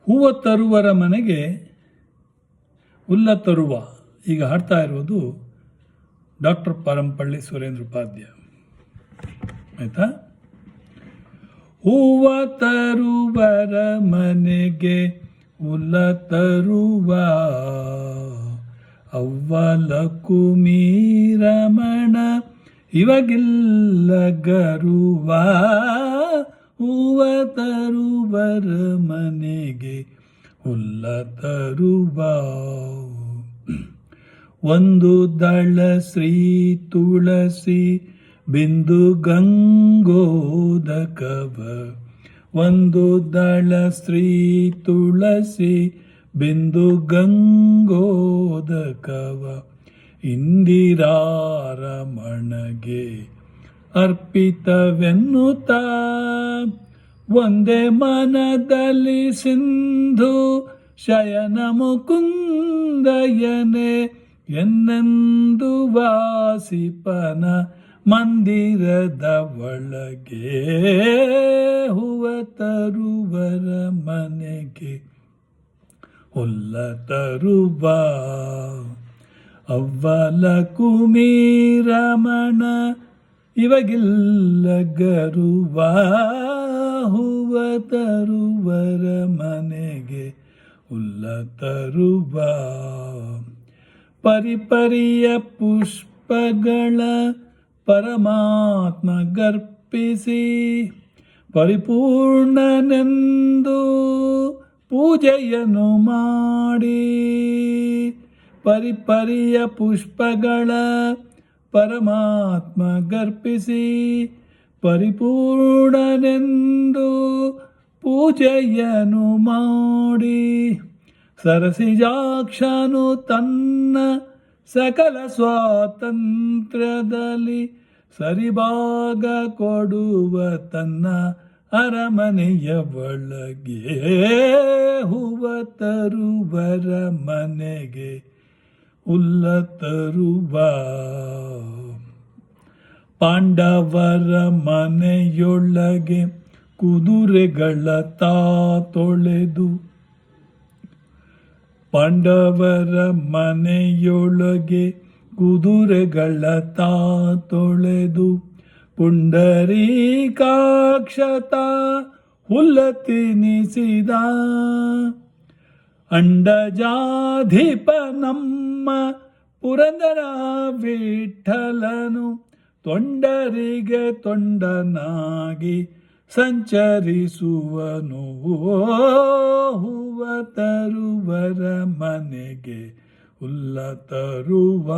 ಹೂವ ತರುವರ ಮನೆಗೆ ಹುಲ್ಲ ತರುವ. ಈಗ ಹಾಡ್ತಾ ಇರುವುದು ಡಾಕ್ಟರ್ ಪರಂಪಳ್ಳಿ ಸುರೇಂದ್ರ ಉಪಾಧ್ಯ. ಆಯ್ತಾ? ಹೂವ ತರುವರ ಮನೆಗೆ ಹುಲ್ಲ ತರುವ ಅವ್ವಲ ಕುಮೀರಮಣ ಇವಾಗಿಲ್ಲ ಗರುವ. ಹೂವ ತರುವರ ಮನೆಗೆ ಹುಲ್ಲ ತರುವ. ಒಂದು ದಳ ಶ್ರೀ ತುಳಸಿ ಬಿಂದು ಗಂಗೋದಕವ. ಒಂದು ದಳ ಶ್ರೀ ತುಳಸಿ ಬಿಂದು ಗಂಗೋದಕವ ಇಂದಿರಾರಮಣಗೆ ಅರ್ಪಿತವೆನ್ನುತ್ತ ಒಂದೇ ಮನದಲ್ಲಿ ಸಿಂಧು ಶಯನ ಮುಕುಂದಯನೆ ಎನ್ನೆಂದು ವಾಸಿಪನ ಮಂದಿರದ ಒಳಗೆ. ಹೂವ ತರುವರ ಮನೆಗೆ ಹುಲ್ಲ ತರುವ ಅವ್ವಲ ಕುಮೀರಮಣ ಇವಾಗಿಲ್ಲ ಗರುವ. ಹೂವ ತರುವರ ಮನೆಗೆ ಹುಲ್ಲ ತರುವ. ಪರಿಪರಿಯ ಪುಷ್ಪಗಳ ಪರಮಾತ್ಮ ಗರ್ಪಿಸಿ ಪರಿಪೂರ್ಣನೆಂದು ಪೂಜೆಯನ್ನು ಮಾಡಿ. ಪರಿಪರಿಯ ಪುಷ್ಪಗಳ ಪರಮಾತ್ಮ ಗರ್ಪಿಸಿ ಪರಿಪೂರ್ಣನೆಂದು ಪೂಜೆಯನ್ನು ಮಾಡಿ. ಸರಸಿಜಾಕ್ಷನು ತನ್ನ ಸಕಲ ಸ್ವಾತಂತ್ರ್ಯದಲ್ಲಿ ಸರಿಭಾಗ ಕೊಡುವ ತನ್ನ ಅರಮನೆಯ ಒಳಗೆ. ಹೂವ ತರುವರ ಮನೆಗೆ ಹುಲ್ಲ ತರುವ. ಪಾಂಡವರ ಮನೆಯೊಳಗೆ ಕುದುರೆಗಳ ತೊಳೆದು. ಪಾಂಡವರ ಮನೆಯೊಳಗೆ ಕುದುರೆಗಳ ತೊಳೆದು ಪುಂಡರೀಕಾಕ್ಷತ ಹುಲ್ಲ ತಿನಿಸಿದ. ಅಂಡಜಾಧಿಪ ನಮ್ಮ ಪುರಂದರ ವಿಠಲನು ತೊಂಡರಿಗೆ ತೊಂಡನಾಗಿ ಸಂಚರಿಸುವನು. ಹೂವ ತರುವರ ಮನೆಗೆ ಹುಲ್ಲ ತರುವ.